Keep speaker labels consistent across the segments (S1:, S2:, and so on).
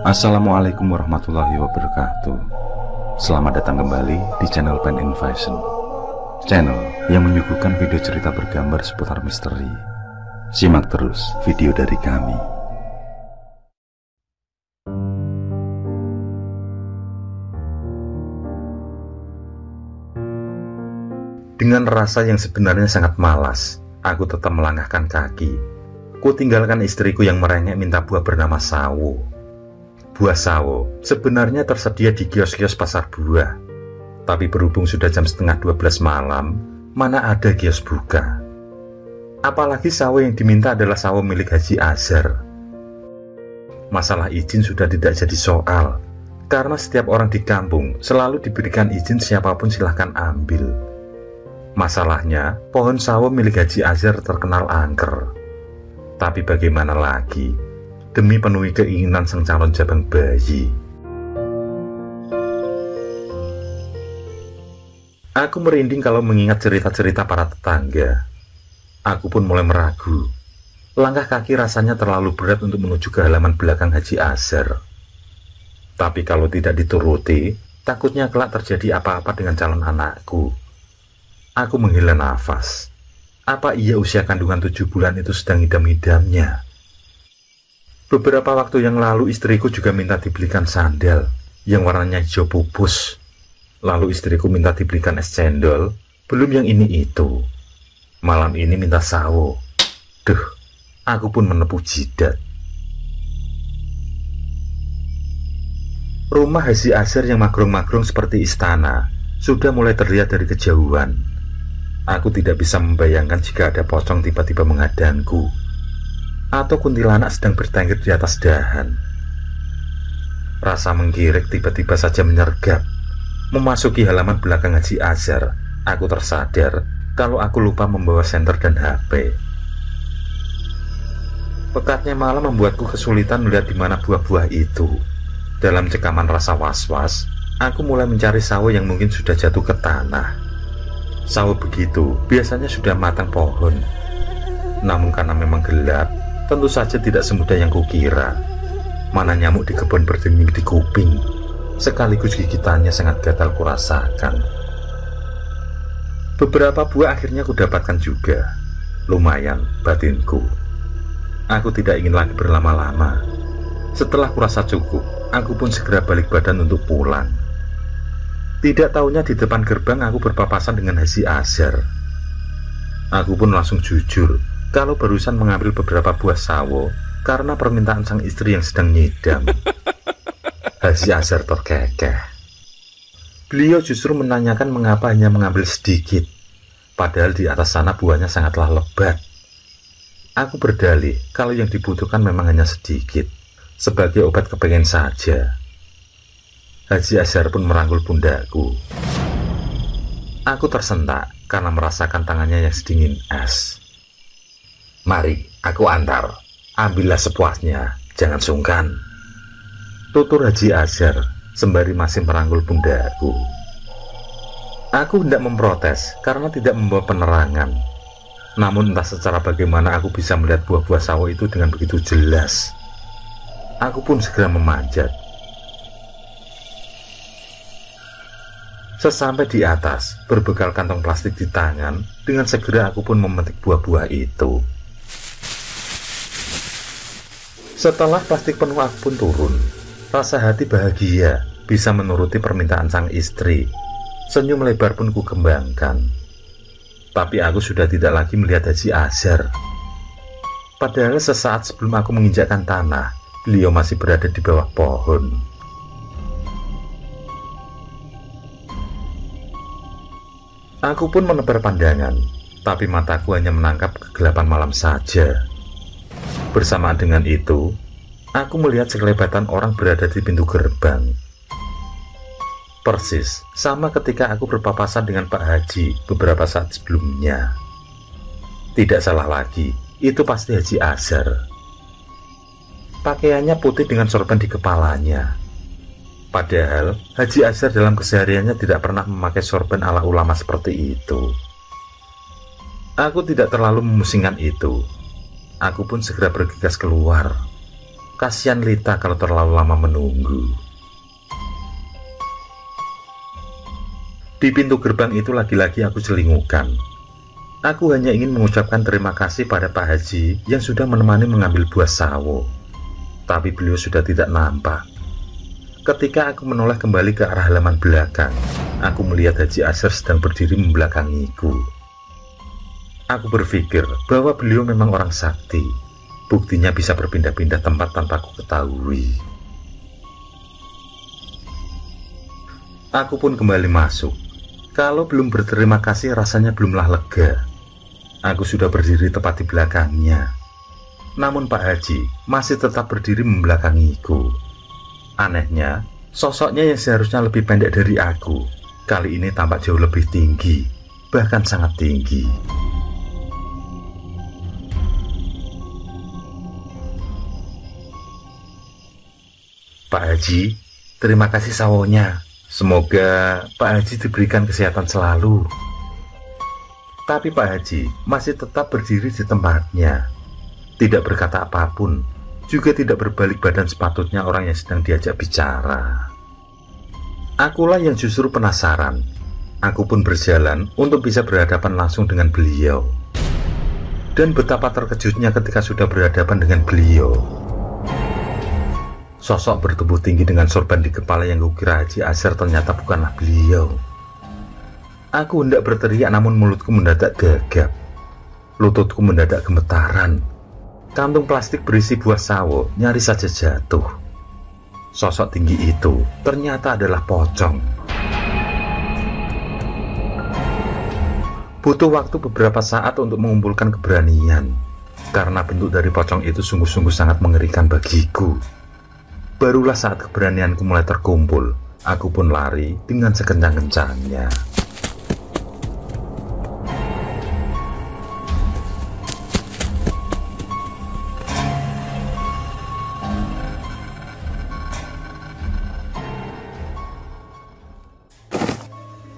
S1: Assalamualaikum warahmatullahi wabarakatuh. Selamat datang kembali di channel Pen and Fashion, channel yang menyuguhkan video cerita bergambar seputar misteri. Simak terus video dari kami. Dengan rasa yang sebenarnya sangat malas, aku tetap melangkahkan kaki. Ku tinggalkan istriku yang merengek minta buah bernama sawo. Buah sawo sebenarnya tersedia di kios-kios pasar buah. Tapi berhubung sudah jam setengah 12 malam, mana ada kios buka. Apalagi sawo yang diminta adalah sawo milik Haji Azhar. Masalah izin sudah tidak jadi soal, karena setiap orang di kampung selalu diberikan izin, siapapun silahkan ambil. Masalahnya, pohon sawo milik Haji Azhar terkenal angker. Tapi bagaimana lagi, demi penuhi keinginan sang calon jabang bayi. Aku merinding kalau mengingat cerita-cerita para tetangga. Aku pun mulai meragu. Langkah kaki rasanya terlalu berat untuk menuju ke halaman belakang Haji Azhar. Tapi kalau tidak dituruti, takutnya kelak terjadi apa-apa dengan calon anakku. Aku menghela nafas. Apa iya usia kandungan 7 bulan itu sedang idam-idamnya? Beberapa waktu yang lalu istriku juga minta dibelikan sandal yang warnanya hijau pupus. Lalu istriku minta dibelikan es cendol, belum yang ini itu. Malam ini minta sawo. Duh, aku pun menepuk jidat. Rumah Haji Azhar yang magrong-magrong seperti istana sudah mulai terlihat dari kejauhan. Aku tidak bisa membayangkan jika ada pocong tiba-tiba menghadangku, atau kuntilanak sedang bertengger di atas dahan. Rasa menggirik tiba-tiba saja menyergap. Memasuki halaman belakang Haji Azhar, aku tersadar kalau aku lupa membawa senter dan HP. Pekatnya malam membuatku kesulitan melihat di mana buah-buah itu. Dalam cekaman rasa was-was, aku mulai mencari sawo yang mungkin sudah jatuh ke tanah. Sawo begitu biasanya sudah matang pohon. Namun karena memang gelap, tentu saja tidak semudah yang kukira. Mana nyamuk di kebun berdenging di kuping, sekaligus gigitannya sangat gatal kurasakan. Beberapa buah akhirnya kudapatkan juga. Lumayan batinku. Aku tidak ingin lagi berlama-lama. Setelah kurasa cukup, aku pun segera balik badan untuk pulang. Tidak taunya di depan gerbang aku berpapasan dengan Haji Azhar. Aku pun langsung jujur kalau barusan mengambil beberapa buah sawo karena permintaan sang istri yang sedang nyidam. Haji Azhar terkekeh. Beliau justru menanyakan mengapa hanya mengambil sedikit, padahal di atas sana buahnya sangatlah lebat. Aku berdalih kalau yang dibutuhkan memang hanya sedikit, sebagai obat kepengen saja. Haji Azhar pun merangkul pundakku. Aku tersentak karena merasakan tangannya yang sedingin es. Mari, aku antar. Ambillah sepuasnya, jangan sungkan. Tutur Haji Azhar sembari masih merangkul pundakku. Aku hendak memprotes karena tidak membawa penerangan. Namun entah secara bagaimana aku bisa melihat buah-buah sawo itu dengan begitu jelas. Aku pun segera memanjat. Sesampai di atas, berbekal kantong plastik di tangan, dengan segera aku pun memetik buah-buah itu. Setelah plastik penuh aku pun turun. Rasa hati bahagia bisa menuruti permintaan sang istri. Senyum lebar pun ku kembangkan. Tapi aku sudah tidak lagi melihat Haji Azhar. Padahal sesaat sebelum aku menginjakkan tanah, beliau masih berada di bawah pohon. Aku pun menebar pandangan, tapi mataku hanya menangkap kegelapan malam saja. Bersamaan dengan itu, aku melihat sekelebatan orang berada di pintu gerbang. Persis sama ketika aku berpapasan dengan Pak Haji beberapa saat sebelumnya. Tidak salah lagi, itu pasti Haji Azhar. Pakaiannya putih dengan sorban di kepalanya. Padahal Haji Azhar dalam kesehariannya tidak pernah memakai sorban ala ulama seperti itu. Aku tidak terlalu memusingkan itu. Aku pun segera bergegas keluar. Kasihan Lita kalau terlalu lama menunggu. Di pintu gerbang itu lagi-lagi aku celingukan. Aku hanya ingin mengucapkan terima kasih pada Pak Haji yang sudah menemani mengambil buah sawo. Tapi beliau sudah tidak nampak. Ketika aku menoleh kembali ke arah halaman belakang, aku melihat Haji Asher sedang berdiri membelakangiku. Aku berpikir bahwa beliau memang orang sakti. Buktinya bisa berpindah-pindah tempat tanpa aku ketahui. Aku pun kembali masuk. Kalau belum berterima kasih rasanya belumlah lega. Aku sudah berdiri tepat di belakangnya. Namun Pak Haji masih tetap berdiri membelakangiku. Anehnya, sosoknya yang seharusnya lebih pendek dari aku, kali ini tampak jauh lebih tinggi, bahkan sangat tinggi. Pak Haji, terima kasih sawonya. Semoga Pak Haji diberikan kesehatan selalu. Tapi Pak Haji masih tetap berdiri di tempatnya. Tidak berkata apapun, juga tidak berbalik badan sepatutnya orang yang sedang diajak bicara. Akulah yang justru penasaran. Aku pun berjalan untuk bisa berhadapan langsung dengan beliau. Dan betapa terkejutnya ketika sudah berhadapan dengan beliau. Sosok bertubuh tinggi dengan sorban di kepala yang kukira Haji Asher ternyata bukanlah beliau. Aku hendak berteriak namun mulutku mendadak gagap. Lututku mendadak gemetaran. Kantung plastik berisi buah sawo nyaris saja jatuh. Sosok tinggi itu ternyata adalah pocong. Butuh waktu beberapa saat untuk mengumpulkan keberanian, karena bentuk dari pocong itu sungguh-sungguh sangat mengerikan bagiku. Barulah saat keberanianku mulai terkumpul, aku pun lari dengan sekencang-kencangnya.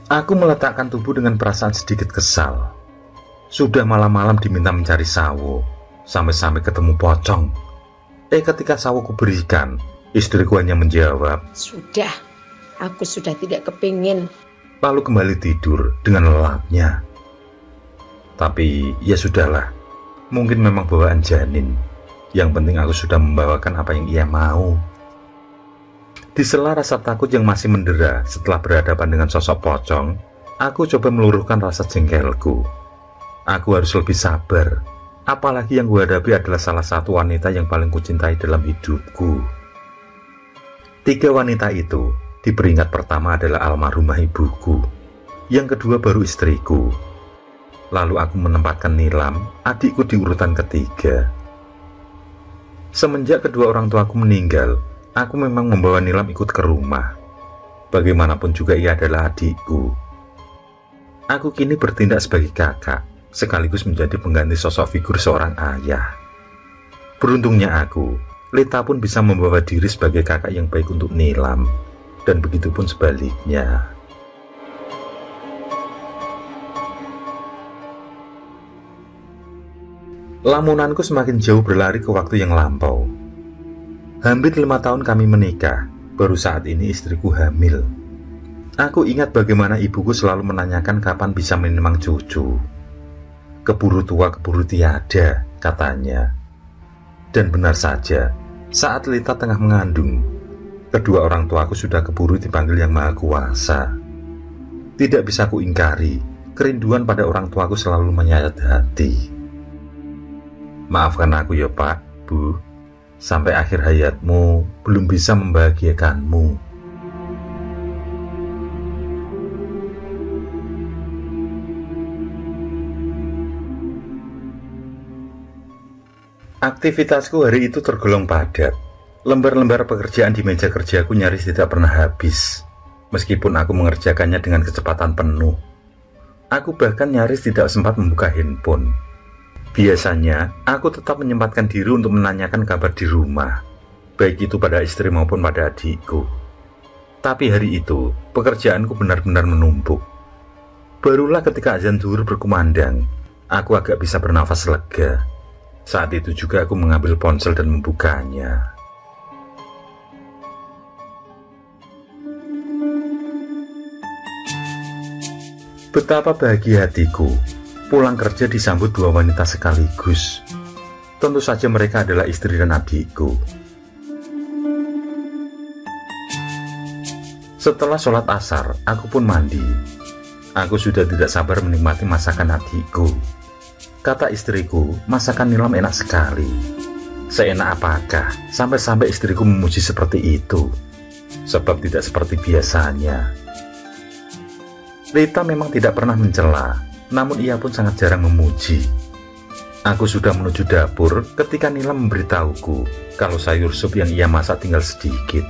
S1: Aku meletakkan tubuh dengan perasaan sedikit kesal. Sudah malam-malam diminta mencari sawo, sampai-sampai ketemu pocong. Ketika sawo kuberikan, istriku hanya menjawab,
S2: "Sudah, aku sudah tidak kepingin."
S1: Lalu kembali tidur dengan lelapnya. Tapi ya sudahlah, mungkin memang bawaan janin. Yang penting aku sudah membawakan apa yang ia mau. Di sela rasa takut yang masih mendera setelah berhadapan dengan sosok pocong, aku coba meluruhkan rasa jengkelku. Aku harus lebih sabar, apalagi yang kuhadapi adalah salah satu wanita yang paling kucintai dalam hidupku. 3 wanita itu, di peringkat pertama adalah almarhumah ibuku, yang kedua baru istriku. Lalu aku menempatkan Nilam, adikku di urutan ketiga. Semenjak kedua orang tuaku meninggal, aku memang membawa Nilam ikut ke rumah. Bagaimanapun juga ia adalah adikku. Aku kini bertindak sebagai kakak, sekaligus menjadi pengganti sosok figur seorang ayah. Beruntungnya aku, Lita pun bisa membawa diri sebagai kakak yang baik untuk Nilam, dan begitu pun sebaliknya. Lamunanku semakin jauh berlari ke waktu yang lampau. Hampir 5 tahun kami menikah, baru saat ini istriku hamil. Aku ingat bagaimana ibuku selalu menanyakan kapan bisa menimang cucu. Keburu tua keburu tiada, katanya. Dan benar saja, saat Lita tengah mengandung, kedua orang tuaku sudah keburu dipanggil Yang Maha Kuasa. Tidak bisa ku ingkari, kerinduan pada orang tuaku selalu menyayat hati. Maafkan aku ya Pak, Bu. Sampai akhir hayatmu belum bisa membahagiakanmu. Aktivitasku hari itu tergolong padat. Lembar-lembar pekerjaan di meja kerjaku nyaris tidak pernah habis, meskipun aku mengerjakannya dengan kecepatan penuh. Aku bahkan nyaris tidak sempat membuka handphone. Biasanya, aku tetap menyempatkan diri untuk menanyakan kabar di rumah, baik itu pada istri maupun pada adikku. Tapi hari itu, pekerjaanku benar-benar menumpuk. Barulah ketika azan zuhur berkumandang, aku agak bisa bernafas lega. Saat itu juga aku mengambil ponsel dan membukanya. Betapa bahagia hatiku, pulang kerja disambut dua wanita sekaligus. Tentu saja mereka adalah istri dan adikku. Setelah sholat asar, aku pun mandi. Aku sudah tidak sabar menikmati masakan adikku. Kata istriku, masakan Nilam enak sekali. Seenak apakah sampai-sampai istriku memuji seperti itu? Sebab tidak seperti biasanya. Lita memang tidak pernah mencela, namun ia pun sangat jarang memuji. Aku sudah menuju dapur ketika Nilam memberitahuku kalau sayur sup yang ia masak tinggal sedikit.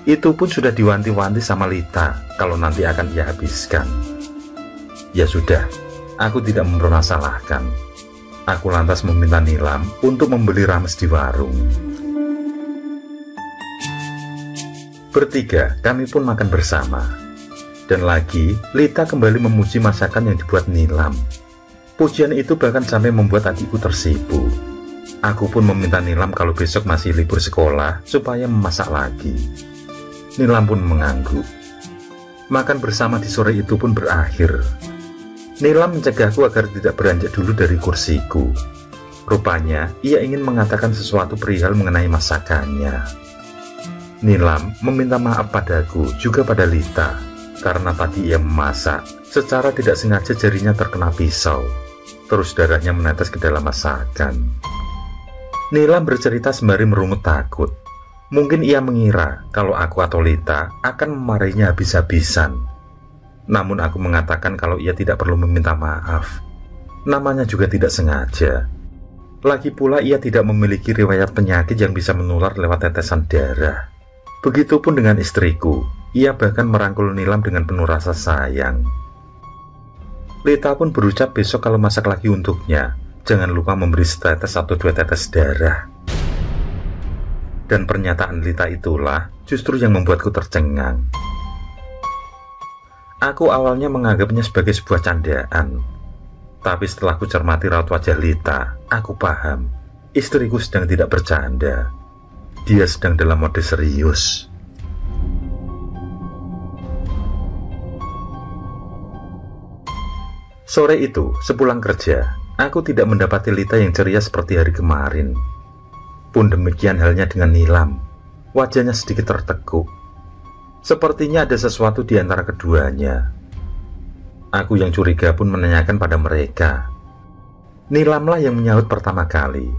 S1: Itu pun sudah diwanti-wanti sama Lita kalau nanti akan ia habiskan. Ya sudah, aku tidak mempermasalahkan. Aku lantas meminta Nilam untuk membeli rames di warung. Bertiga, kami pun makan bersama. Dan lagi, Lita kembali memuji masakan yang dibuat Nilam. Pujian itu bahkan sampai membuat adikku tersipu. Aku pun meminta Nilam kalau besok masih libur sekolah supaya memasak lagi. Nilam pun mengangguk. Makan bersama di sore itu pun berakhir. Nilam mencegahku agar tidak beranjak dulu dari kursiku. Rupanya, ia ingin mengatakan sesuatu perihal mengenai masakannya. Nilam meminta maaf padaku, juga pada Lita, karena tadi ia memasak, secara tidak sengaja jarinya terkena pisau. Terus darahnya menetes ke dalam masakan. Nilam bercerita sembari merungut takut. Mungkin ia mengira kalau aku atau Lita akan memarahinya habis-habisan. Namun aku mengatakan kalau ia tidak perlu meminta maaf. Namanya juga tidak sengaja. Lagi pula ia tidak memiliki riwayat penyakit yang bisa menular lewat tetesan darah. Begitupun dengan istriku. Ia bahkan merangkul Nilam dengan penuh rasa sayang. Lita pun berucap besok kalau masak lagi untuknya, jangan lupa memberi setetes atau 2 tetes darah. Dan pernyataan Lita itulah justru yang membuatku tercengang. Aku awalnya menganggapnya sebagai sebuah candaan. Tapi setelah ku cermati raut wajah Lita, aku paham, istriku sedang tidak bercanda. Dia sedang dalam mode serius. Sore itu, sepulang kerja, aku tidak mendapati Lita yang ceria seperti hari kemarin. Pun demikian halnya dengan Nilam. Wajahnya sedikit tertekuk. Sepertinya ada sesuatu di antara keduanya. Aku yang curiga pun menanyakan pada mereka. Nilamlah yang menyaut pertama kali.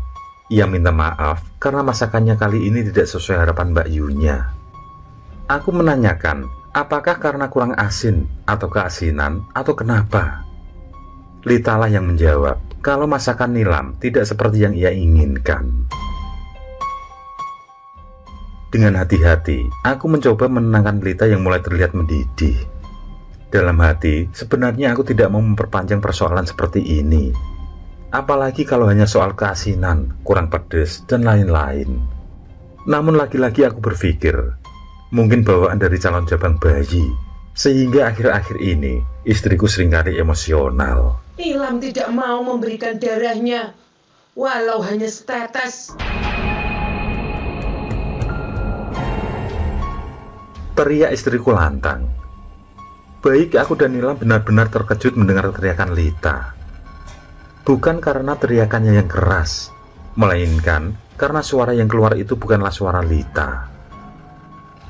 S1: Ia minta maaf karena masakannya kali ini tidak sesuai harapan Mbak Yunya. Aku menanyakan, apakah karena kurang asin, atau keasinan, atau kenapa? Lita lah yang menjawab, kalau masakan Nilam tidak seperti yang ia inginkan. Dengan hati-hati, aku mencoba menenangkan Lita yang mulai terlihat mendidih. Dalam hati, sebenarnya aku tidak mau memperpanjang persoalan seperti ini. Apalagi kalau hanya soal keasinan, kurang pedas, dan lain-lain. Namun lagi-lagi aku berpikir, mungkin bawaan dari calon jabang bayi, sehingga akhir-akhir ini istriku seringkali emosional.
S2: Nilam tidak mau memberikan darahnya, walau hanya setetes.
S1: Teriak istriku lantang. Baik aku dan Nilam benar-benar terkejut mendengar teriakan Lita. Bukan karena teriakannya yang keras, melainkan karena suara yang keluar itu bukanlah suara Lita.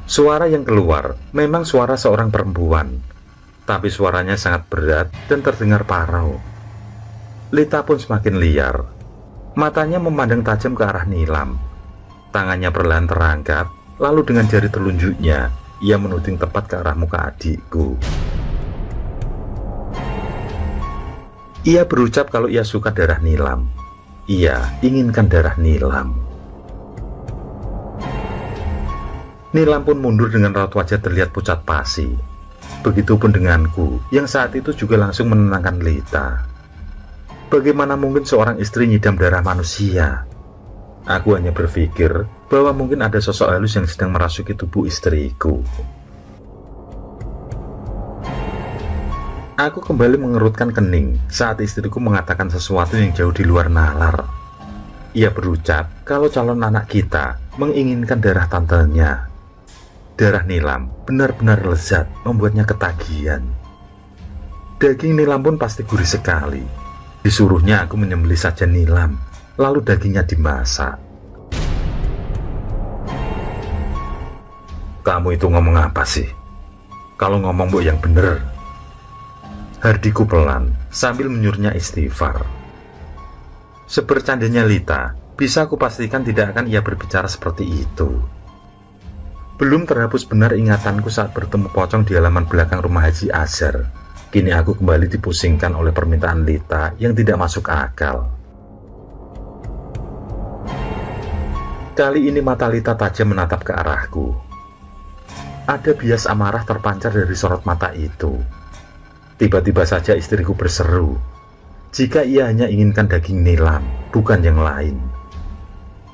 S1: Suara yang keluar memang suara seorang perempuan, tapi suaranya sangat berat dan terdengar parau. Lita pun semakin liar. Matanya memandang tajam ke arah Nilam. Tangannya perlahan terangkat, lalu dengan jari telunjuknya ia menuding tepat ke arah muka adikku. Ia berucap kalau ia suka darah Nilam. Ia inginkan darah Nilam. Nilam pun mundur dengan raut wajah terlihat pucat pasi. Begitupun denganku, yang saat itu juga langsung menenangkan Lita. Bagaimana mungkin seorang istri nyidam darah manusia? Aku hanya berpikir bahwa mungkin ada sosok halus yang sedang merasuki tubuh istriku. Aku kembali mengerutkan kening saat istriku mengatakan sesuatu yang jauh di luar nalar. Ia berucap kalau calon anak kita menginginkan darah tantenya. Darah nilam benar-benar lezat, membuatnya ketagihan. Daging nilam pun pasti gurih sekali. Disuruhnya aku menyembelih saja nilam, lalu dagingnya dimasak. Kamu itu ngomong apa sih? Kalau ngomong bu yang bener. Hardiku pelan sambil menyuruhnya istighfar. Sebercandanya Lita, bisa aku pastikan tidak akan ia berbicara seperti itu. Belum terhapus benar ingatanku saat bertemu pocong di halaman belakang rumah Haji Azhar. Kini aku kembali dipusingkan oleh permintaan Lita yang tidak masuk akal. Kali ini mata Lita tajam menatap ke arahku. Ada bias amarah terpancar dari sorot mata itu. Tiba-tiba saja istriku berseru, jika ia hanya inginkan daging nilam, bukan yang lain.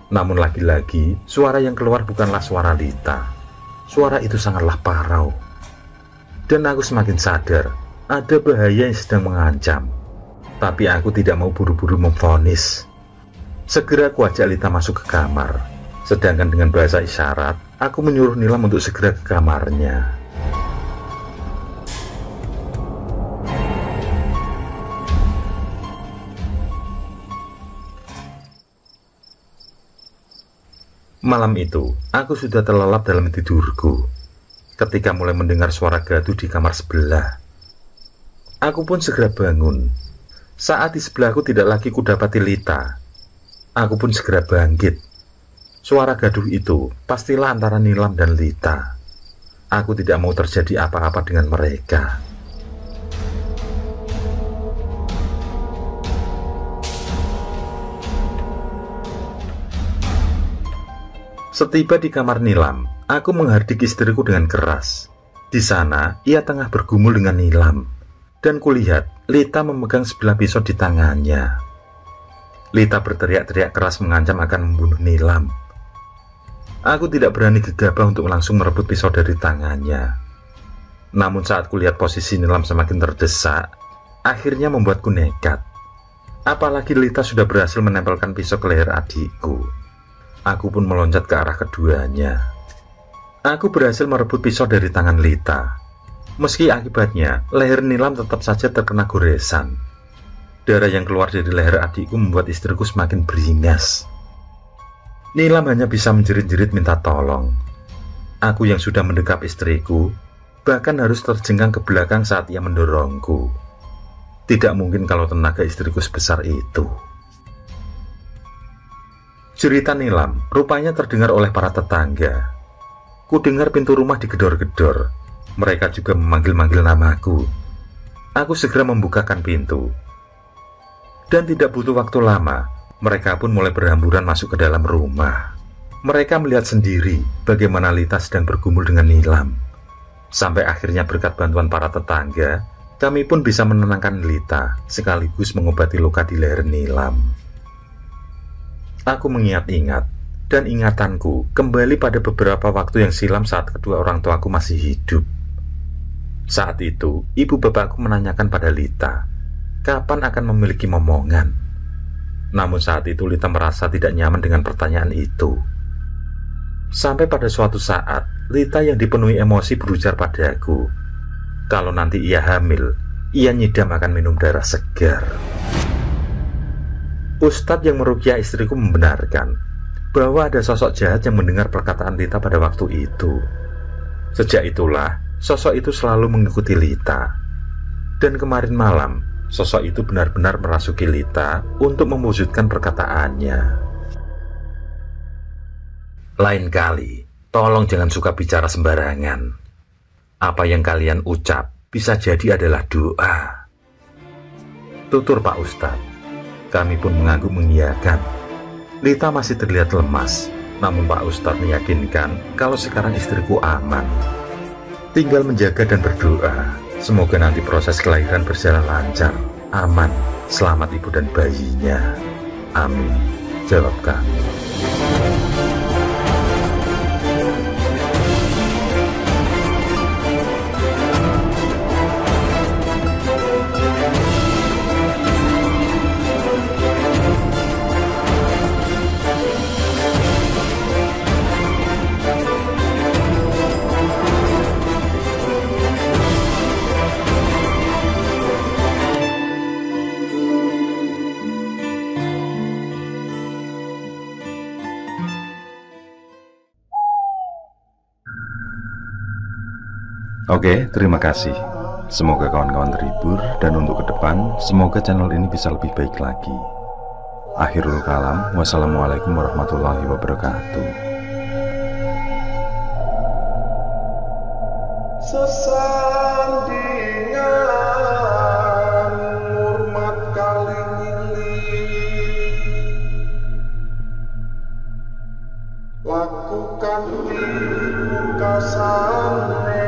S1: Namun lagi-lagi, suara yang keluar bukanlah suara Lita. Suara itu sangatlah parau. Dan aku semakin sadar, ada bahaya yang sedang mengancam. Tapi aku tidak mau buru-buru memvonis. Segera aku ajak Lita masuk ke kamar. Sedangkan dengan bahasa isyarat, aku menyuruh Nilam untuk segera ke kamarnya. Malam itu, aku sudah terlelap dalam tidurku. Ketika mulai mendengar suara gaduh di kamar sebelah, aku pun segera bangun. Saat di sebelahku tidak lagi kudapati Lita, aku pun segera bangkit. Suara gaduh itu pastilah antara Nilam dan Lita. Aku tidak mau terjadi apa-apa dengan mereka. Setiba di kamar Nilam, aku menghardik istriku dengan keras. Di sana, ia tengah bergumul dengan Nilam. Dan kulihat, Lita memegang sebilah pisau di tangannya. Lita berteriak-teriak keras mengancam akan membunuh Nilam. Aku tidak berani gegabah untuk langsung merebut pisau dari tangannya. Namun saat kulihat posisi Nilam semakin terdesak, akhirnya membuatku nekat. Apalagi Lita sudah berhasil menempelkan pisau ke leher adikku. Aku pun meloncat ke arah keduanya. Aku berhasil merebut pisau dari tangan Lita. Meski akibatnya, leher Nilam tetap saja terkena goresan. Darah yang keluar dari leher adikku membuat istriku semakin beringas. Nilam hanya bisa menjerit-jerit minta tolong. Aku yang sudah mendekap istriku, bahkan harus terjengkang ke belakang saat ia mendorongku. Tidak mungkin kalau tenaga istriku sebesar itu. Cerita Nilam rupanya terdengar oleh para tetangga. Ku dengar pintu rumah digedor-gedor. Mereka juga memanggil-manggil namaku. Aku segera membukakan pintu. Dan tidak butuh waktu lama, mereka pun mulai berhamburan masuk ke dalam rumah. Mereka melihat sendiri bagaimana Lita sedang bergumul dengan Nilam. Sampai akhirnya berkat bantuan para tetangga, kami pun bisa menenangkan Lita sekaligus mengobati luka di leher Nilam. Aku mengingat-ingat, dan ingatanku kembali pada beberapa waktu yang silam saat kedua orang tuaku masih hidup. Saat itu, ibu bapakku menanyakan pada Lita, kapan akan memiliki momongan. Namun saat itu Lita merasa tidak nyaman dengan pertanyaan itu. Sampai pada suatu saat, Lita yang dipenuhi emosi berujar padaku, kalau nanti ia hamil, ia nyidam akan minum darah segar. Ustadz yang meruqyah istriku membenarkan bahwa ada sosok jahat yang mendengar perkataan Lita pada waktu itu. Sejak itulah, sosok itu selalu mengikuti Lita. Dan kemarin malam, sosok itu benar-benar merasuki Lita untuk mewujudkan perkataannya. Lain kali, tolong jangan suka bicara sembarangan. Apa yang kalian ucap bisa jadi adalah doa. Tutur Pak Ustadz. Kami pun mengangguk mengiyakan. Lita masih terlihat lemas, namun Pak Ustadz meyakinkan kalau sekarang istriku aman. Tinggal menjaga dan berdoa, semoga nanti proses kelahiran berjalan lancar, aman, selamat ibu dan bayinya. Amin. Jawab kami.
S3: Oke, terima kasih. Semoga kawan-kawan terhibur, dan untuk ke depan, semoga channel ini bisa lebih baik lagi. Akhirul kalam, wassalamualaikum warahmatullahi wabarakatuh.
S4: Sesandingan hormat kali lakukan pungkasane